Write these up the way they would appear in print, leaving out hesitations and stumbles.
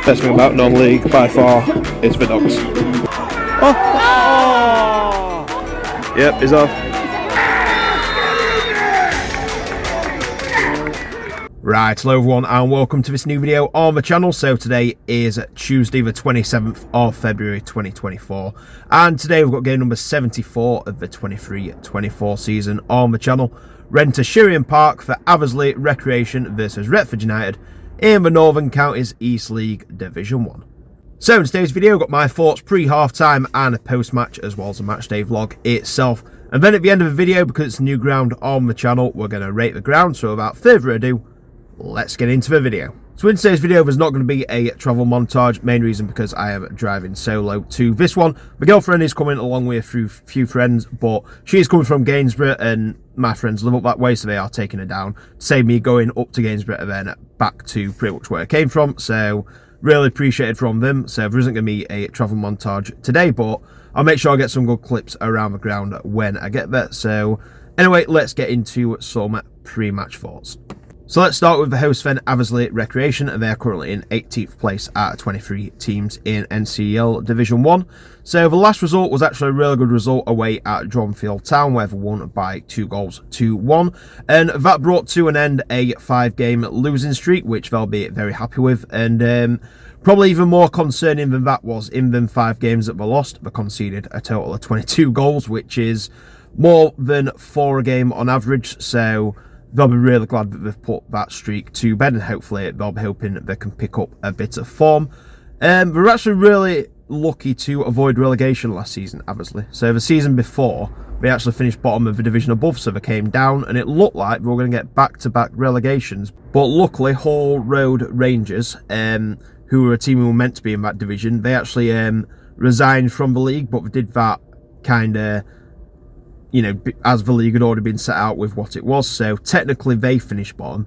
Best thing about non-league by far is the dogs. Yep, he's off. Right, hello everyone and welcome to this new video on the channel. So today is Tuesday the 27th of February 2024 and today we've got game number 74 of the 23-24 season on the channel. Ran to Sheerian Park for Athersley Recreation versus Retford United in the Northern Counties East League Division 1. So in today's video I've got my thoughts pre-half time and a post-match as well as a match day vlog itself. And then at the end of the video, because it's a new ground on the channel, we're going to rate the ground. So without further ado, let's get into the video. So in today's video there's not going to be a travel montage, main reason because I am driving solo to this one. My girlfriend is coming along with a few friends, but she's coming from Gainsborough and my friends live up that way, so they are taking her down. Save me going up to Gainsborough and then back to pretty much where I came from, so really appreciated from them. So there isn't going to be a travel montage today, but I'll make sure I get some good clips around the ground when I get there. So anyway, let's get into some pre-match thoughts. So let's start with the host then, Athersley Recreation, and they are currently in 18th place out of 23 teams in NCEL Division 1. So the last result was actually a really good result away at Wakefield Town, where they won by 2-1, and that brought to an end a 5-game losing streak, which they'll be very happy with. And probably even more concerning than that was in them 5 games that they lost, they conceded a total of 22 goals, which is more than 4 a game on average. So they'll be really glad that they've put that streak to bed, and hopefully they'll be hoping that they can pick up a bit of form. They're actually really lucky to avoid relegation last season, Athersley. So the season before, they actually finished bottom of the division above, so they came down, and it looked like they were going to get back-to-back relegations. But luckily, Hall Road Rangers, who were a team who were meant to be in that division, they actually resigned from the league, but they did that kind of, you know, as the league had already been set out with what it was. So technically they finished bottom,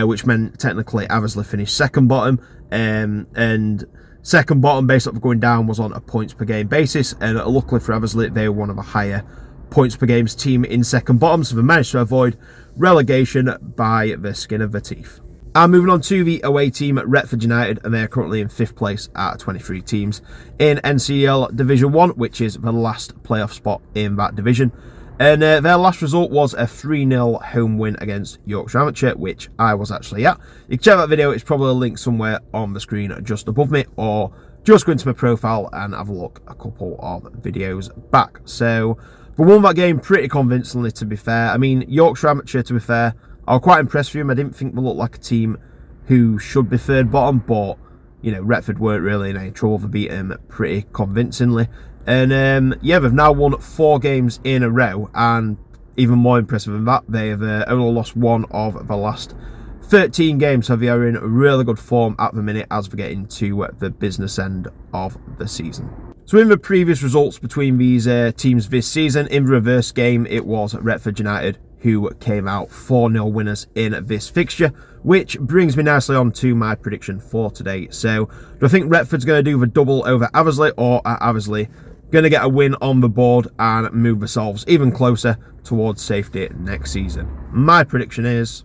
which meant technically Athersley finished second bottom, and second bottom based off going down was on a points per game basis, and luckily for Athersley they were one of the higher points per games team in second bottom, so they managed to avoid relegation by the skin of their teeth. And moving on to the away team, Retford United, and they are currently in 5th place out of 23 teams in NCEL Division 1, which is the last playoff spot in that division. And their last result was a 3-0 home win against Yorkshire Amateur, which I was actually at. You can check that video, it's probably linked somewhere on the screen just above me, or just go into my profile and have a look a couple of videos back. So, we won that game pretty convincingly, to be fair. I mean, Yorkshire Amateur, to be fair, I was quite impressed with him. I didn't think they looked like a team who should be third bottom, but, you know, Retford weren't really in any trouble. They beat them pretty convincingly. And yeah, they've now won 4 games in a row, and even more impressive than that, they've only lost 1 of the last 13 games, so they are in really good form at the minute as we get into the business end of the season. So in the previous results between these teams this season, in the reverse game, it was Retford United who came out 4-0 winners in this fixture, which brings me nicely on to my prediction for today. So do I think Retford's going to do the double over Athersley, or are Athersley going to get a win on the board and move themselves even closer towards safety next season? My prediction is,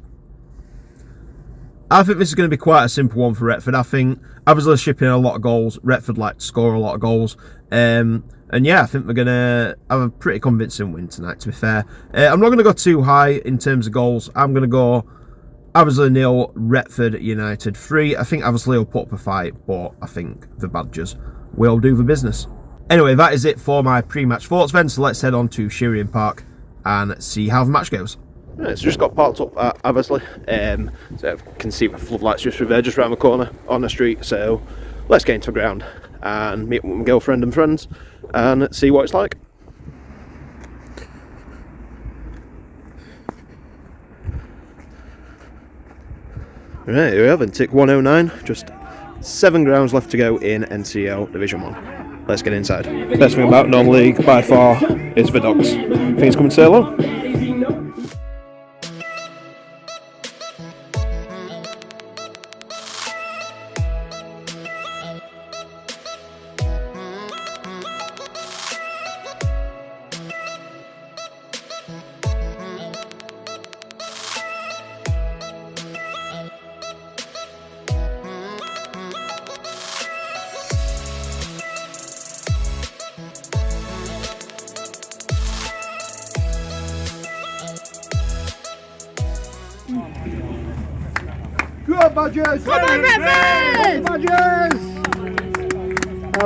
I think this is going to be quite a simple one for Retford. I think Athersley shipping in a lot of goals. Retford like to score a lot of goals. And yeah, I think they're going to have a pretty convincing win tonight, to be fair. I'm not going to go too high in terms of goals. I'm going to go Athersley 0, Retford United 3. I think Athersley will put up a fight, but I think the Badgers will do the business. Anyway, that is it for my pre-match thoughts then, so let's head on to Sheerian Park and see how the match goes. Right, so just got parked up at Athersley, so you can see the floodlights just through there, just around the corner on the street. So let's get into the ground and meet up with my girlfriend and friends and see what it's like. Right, here we have in tick 109, just 7 grounds left to go in NCEL Division 1. Let's get inside. Best thing about non-league by far is the dogs. Think it's coming to say hello? Go on, Badgers! Come on, Retford! Badgers!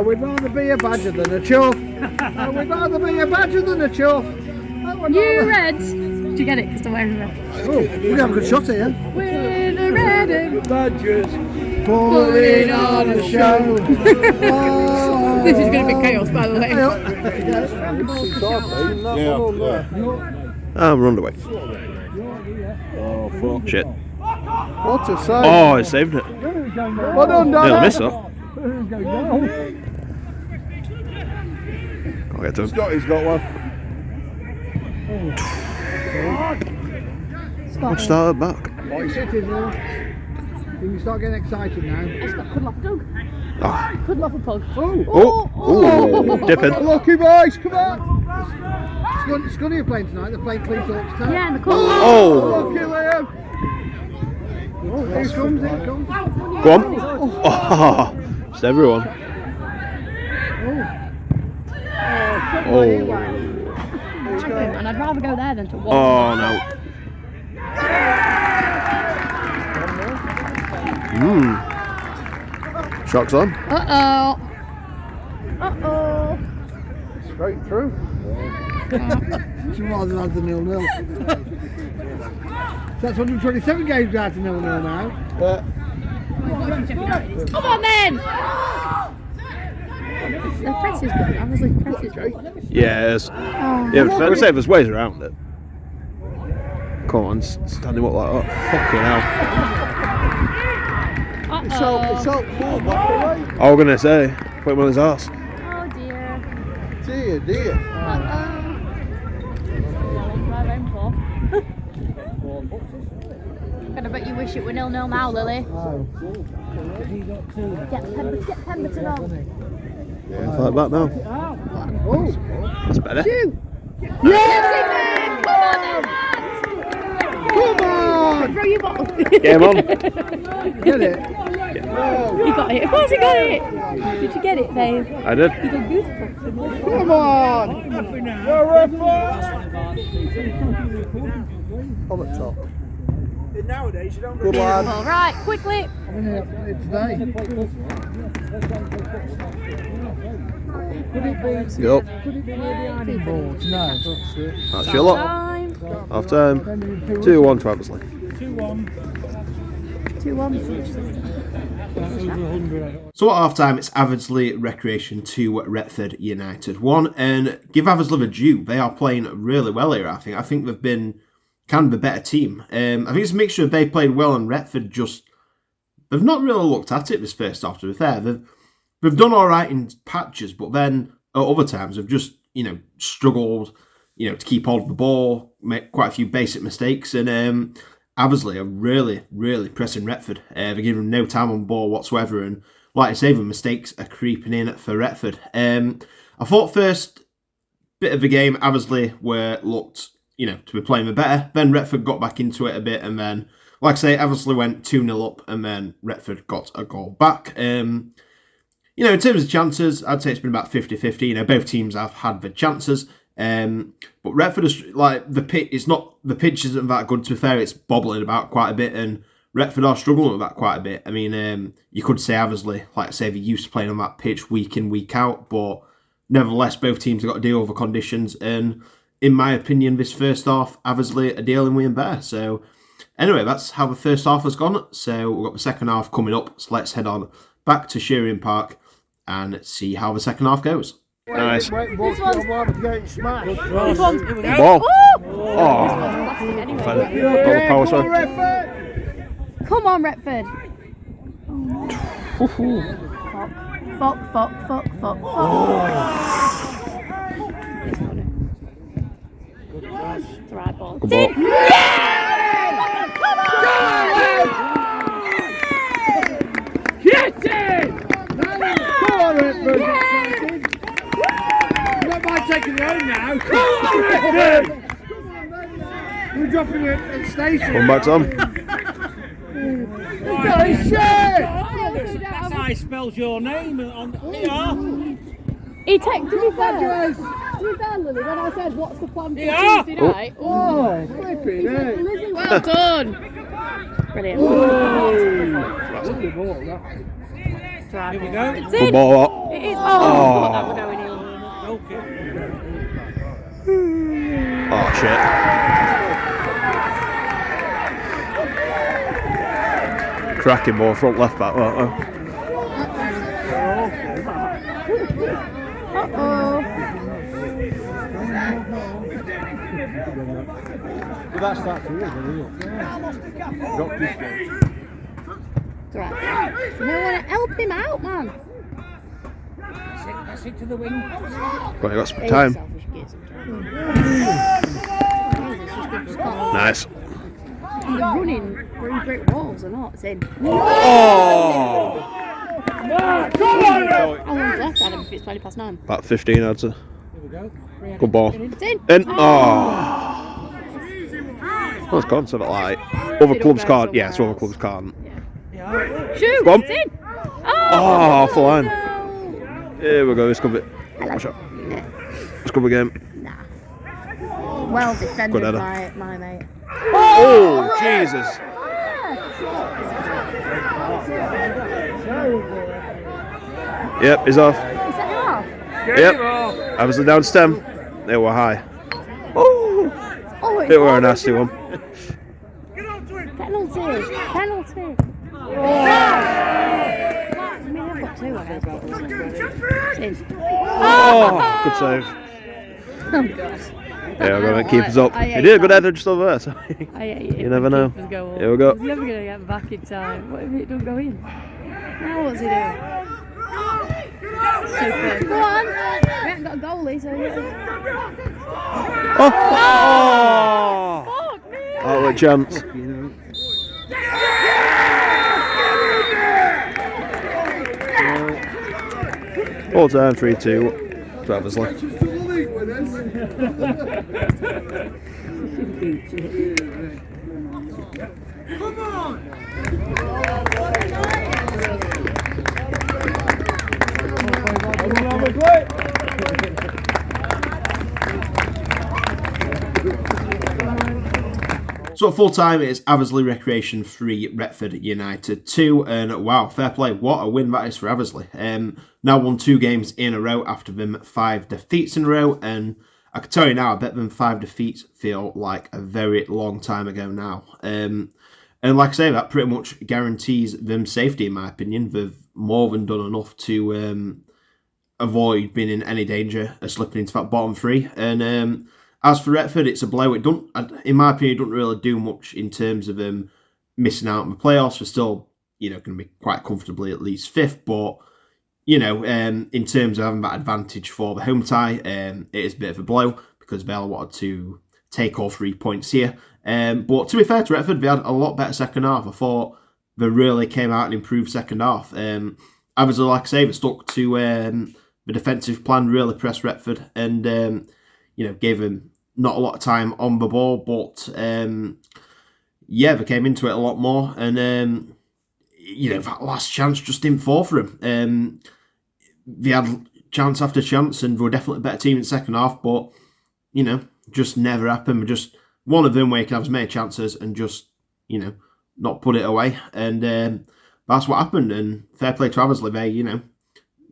We'd rather be a Badger than a Chuff. We'd rather be a Badger than a Chuff. You Reds! Did you get it? Because I'm wearing red. Oh, we have a good shot here. With the red and Badgers pulling on a show. This is going to be chaos, by the way. We're underway. Oh, fuck. Shit. What a save. Oh, he saved it. Well done, Dad. Nearly missed that. I'll get to him. Scotty's got one. I've started back. Oh, he's sitting there. You can start getting excited now. It's got Cuddle off a dog. Ah. Cuddle off a pug. Oh, dipping. Lucky boys, come on. Scotty are playing tonight. They're playing Cleethorpes tonight. Yeah, in the corner. Oh. Lucky Liam. Here it comes, here it comes. Go on. Oh, it's everyone. Oh. And I'd rather go there than to walk. Oh no. Shock's on. Uh-oh. Uh-oh. Straight through. She'd rather have the 0-0. That's 127 games out to 0-0 now. Come on then! The press is good. Obviously, the press is good. Yes. Yeah, but fair to say there's ways around it. Come on, stand him up like that. Fucking hell. It's out full back away. I was gonna say, put him on his ass. Oh dear. Dear. I bet you wish it were 0-0 now, Lily. Get Pemberton on. Yeah, fight back now. Oh, That's better. Yeah! come on! Throw your bottle. Get him on. Get it? You got it. Of course you got it. Did you get it, babe? I did. You got goosebumps. Come on! You're Retford! On the top. Nowadays you don't Good lad. All right, quickly. Today. Could it be? Yup. Could it be near the ironing boards? No, that's it. That's your lot. Time. Half time. 2-1 to Athersley. 2-1. So at half time, it's Athersley Recreation 2, Retford United 1. And give Athersley the due. They are playing really well here, I think. I think they've been kind of a better team. I think it's a mixture of they played well and Retford just... They've not really looked at it this first half, to be fair. They've done all right in patches, but then at other times they've just, struggled, to keep hold of the ball, make quite a few basic mistakes. And Athersley are really, really pressing Retford. They're giving them no time on the ball whatsoever. And like I say, the mistakes are creeping in for Retford. I thought first bit of the game, Athersley looked... to be playing the better. Then Retford got back into it a bit, and then, like I say, Athersley went 2-0 up, and then Retford got a goal back. In terms of chances, I'd say it's been about 50-50. Both teams have had the chances. But Retford is the pitch. The pitch isn't that good. To be fair, it's bobbling about quite a bit, and Retford are struggling with that quite a bit. I mean, you could say Athersley, like I say, they're used to playing on that pitch week in, week out, but nevertheless, both teams have got to deal with the conditions. And in my opinion, this first half, Athersley are dealing with him better. So, anyway, that's how the first half has gone. So, we've got the second half coming up. So, let's head on back to Sheerian Park and see how the second half goes. Nice. This one's getting smashed. This one's... Ball. Oh! Anyway. Power, sorry. Come on, Retford. Fuck. It's the right ball. Good ball. Get it! Come on, Retford! You don't mind taking it home now? Come on, Retford! We're dropping it at the station. Come back on. Holy shit! That's how he spells your name on He texted me first. To be fair, Lily, when I said, what's the plan for Tuesday night? Oh, flipping it. Lizzie, well done. Brilliant. Oh. lovely ball, that. Here we go. It's Good in. ball up. It is. Oh, I thought that was going in. Oh, shit. Cracking ball, front left back, weren't they? Uh-oh. But that's that for you, isn't it? Got this game. It's right. No one to help him out, man. That's it to the wing. Right, you got some time. Nice. And they're running through brick walls or not. It's in. Oh! How long's left, Adam, if it's 20 past 9? About 15, I'd say. Here we go. Good ball. It's in. In. Oh! Well, it's gone, so that like other clubs can't. Yeah, so other clubs can't. Shoot! Go on. It's in. Oh, off the line. No. Here we go. This could be. Watch out. This could be a game. Nah. Well defended Good by my mate. Oh, Jesus. Yep, he's off. Is that off? Yep. Obviously down stem. They were high. Oh, Oh, it's it were a nasty one. penalty. Penalty. I mean, I've got 2 on it. It's in. Oh, good save. Oh, God. Yeah, we're going to keep us up. I He hate did a good that. header just over there. So. I hate it. You never know. Keepers go up. Here we go. He's never going to get back in time. What if it don't go in? Now what's he doing? Super. Go on. We haven't got a goalie, so yeah. Oh! Fuck me. Oh, a chance. Full time, 3-2 to Athersley. So at full time, it's Athersley Recreation 3, Retford United 2, and wow, fair play, what a win that is for Athersley. Now won 2 games in a row after them 5 defeats in a row, and I can tell you now, I bet them 5 defeats feel like a very long time ago now. And like I say, that pretty much guarantees them safety, in my opinion. They've more than done enough to avoid being in any danger of slipping into that bottom 3. And as for Retford, it's a blow. It don't, in my opinion, it doesn't really do much in terms of missing out on the playoffs. We're still, going to be quite comfortably at least 5th, but in terms of having that advantage for the home tie, it is a bit of a blow because Bell wanted to take all 3 points here. But to be fair to Retford, they had a lot better second half. I thought they really came out and improved second half. Obviously, like I say, they stuck to the defensive plan, really pressed Retford and gave them not a lot of time on the ball, but they came into it a lot more, and that last chance just didn't fall for them. They had chance after chance, and they were definitely a better team in the second half, but just never happened. Just one of them where you can have as many chances and just not put it away, and that's what happened. And fair play to Athersley, they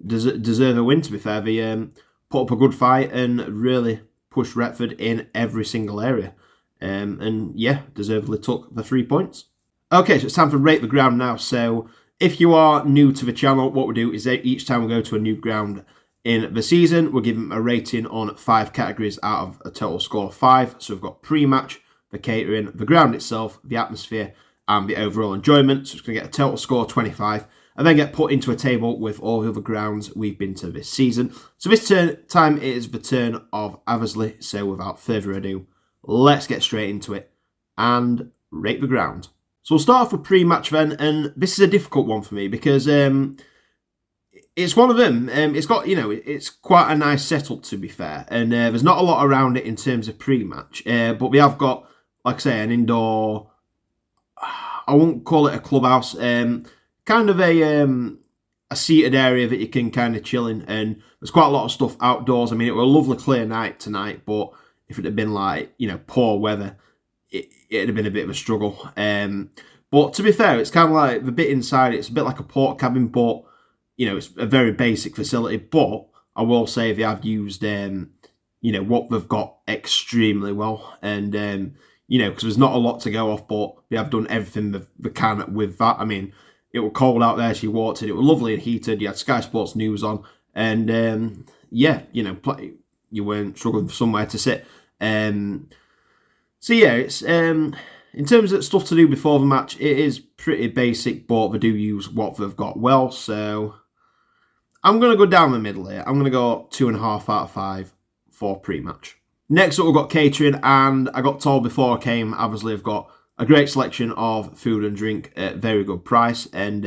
deserve a win. To be fair, they put up a good fight and really pushed Retford in every single area. Deservedly took the 3 points. Okay, so it's time to rate the ground now. So if you are new to the channel, what we do is each time we go to a new ground in the season, we'll give them a rating on 5 categories out of a total score of 5. So we've got pre-match, the catering, the ground itself, the atmosphere, and the overall enjoyment. So it's going to get a total score of 25. And then get put into a table with all the other grounds we've been to this season. So this time it is the turn of Athersley. So without further ado, let's get straight into it and rate the ground. So we'll start off with pre-match then, and this is a difficult one for me because it's one of them. It's got, it's quite a nice setup to be fair, and there's not a lot around it in terms of pre-match, but we have got, like I say, an indoor, I won't call it a clubhouse, kind of a seated area that you can kind of chill in, and there's quite a lot of stuff outdoors. I mean, it was a lovely clear night tonight, but if it had been like, poor weather, it'd have been a bit of a struggle. But to be fair, it's kind of like the bit inside, it's a bit like a port cabin, but, you know, it's a very basic facility. But I will say they have used, you know, what they've got extremely well. And, you know, because there's not a lot to go off, but they have done everything they can with that. I mean, it was cold out there, she walked in, it was lovely and heated, you had Sky Sports News on, and, yeah, you know, you weren't struggling for somewhere to sit. So, yeah, it's... in terms of stuff to do before the match, it is pretty basic, but they do use what they've got well. So I'm going to go down the middle here. I'm going to go 2.5 out of 5 for pre-match. Next up, we've got catering, and I got told before I came, Athersley have got a great selection of food and drink at very good price, and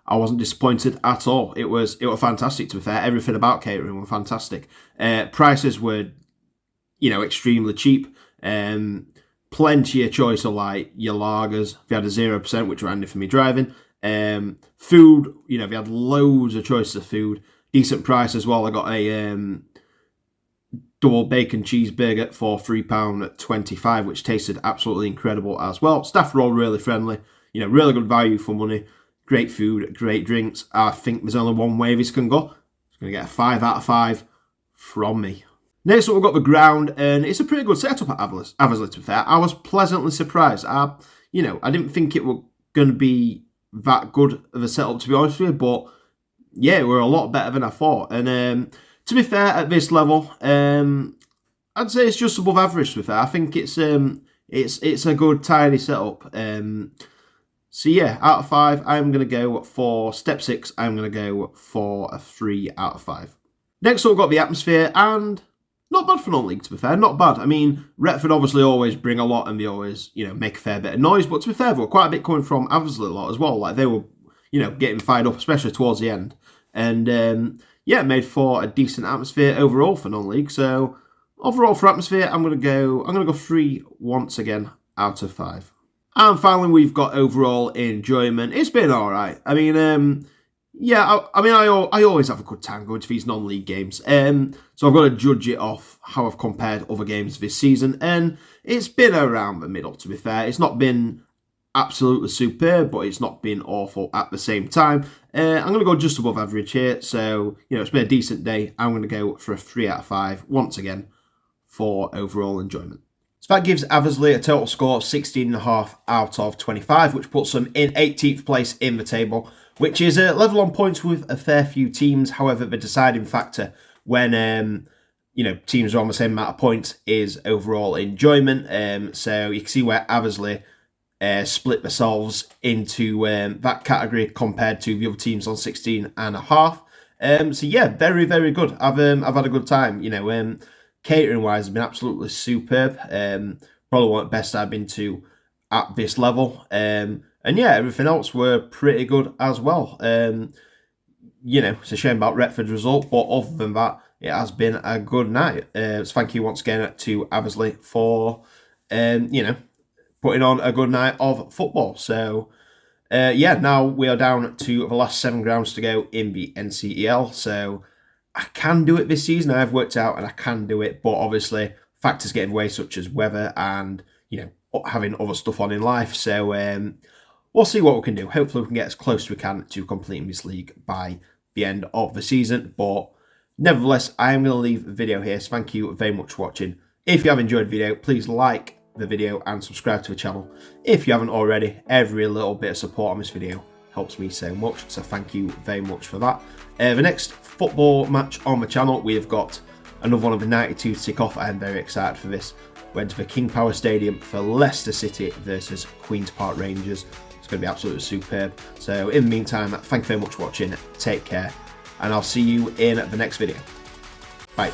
I wasn't disappointed at all. It was fantastic, to be fair. Everything about catering was fantastic. Prices were, you know, extremely cheap. Plenty of choice of like your lagers. They had a 0%, which were handy for me driving. Food, you know, they had loads of choices of food. Decent price as well. I got a double bacon cheeseburger for £3.25, which tasted absolutely incredible as well. Staff were all really friendly. You know, really good value for money. Great food, great drinks. I think there's only one way this can go. It's going to get a 5 out of 5 from me. Next up, we've got the ground, and it's a pretty good setup at Athersley, to be fair. I was pleasantly surprised. You know, I didn't think it was going to be that good of a setup, to be honest with you, but yeah, we're a lot better than I thought. And to be fair, at this level, I'd say it's just above average, to be fair. I think it's a good, tidy setup. So yeah, out of 5, I'm going to go for step 6. I'm going to go for a 3 out of 5. Next up, we've got the atmosphere, and not bad for non-league, to be fair. Not bad. I mean, Retford obviously always bring a lot, and they always, you know, make a fair bit of noise. But to be fair, there were quite a bit coming from Athersley a lot as well. Like, they were, you know, getting fired up, especially towards the end. And yeah, it made for a decent atmosphere overall for non-league. So overall for atmosphere, I'm gonna go 3 once again out of 5. And finally, we've got overall enjoyment. It's been all right. I mean, yeah, I always have a good time going to these non-league games. So I've got to judge it off how I've compared other games this season, and it's been around the middle, to be fair. It's not been absolutely superb, but it's not been awful at the same time. I'm going to go just above average here, so, you know, it's been a decent day. I'm going to go for a 3 out of 5, once again, for overall enjoyment. So that gives Athersley a total score of 16.5 out of 25, which puts them in 18th place in the table, which is level on points with a fair few teams. However, the deciding factor when you know, teams are on the same amount of points is overall enjoyment. So you can see where Athersley split themselves into that category compared to the other teams on 16.5. So yeah, very, very good. I've had a good time. You know, catering wise has been absolutely superb. Probably one of the best I've been to at this level. And yeah, everything else were pretty good as well. You know, it's a shame about Retford's result, but other than that, it has been a good night. So thank you once again to Athersley for, you know, putting on a good night of football. So, yeah, now we are down to the last 7 grounds to go in the NCEL. So I can do it this season. I've worked out and I can do it, but obviously factors get in the way, such as weather and, you know, having other stuff on in life. So we'll see what we can do. Hopefully we can get as close as we can to completing this league by the end of the season. But nevertheless, I am going to leave the video here. So thank you very much for watching. If you have enjoyed the video, please like the video and subscribe to the channel. If you haven't already, every little bit of support on this video helps me so much. So thank you very much for that. The next football match on the channel, we have got another one of the 92 to tick off. I am very excited for this. Went to the King Power Stadium for Leicester City versus Queen's Park Rangers. It's going to be absolutely superb. So in the meantime, thank you very much for watching. Take care, and I'll see you in the next video. Bye.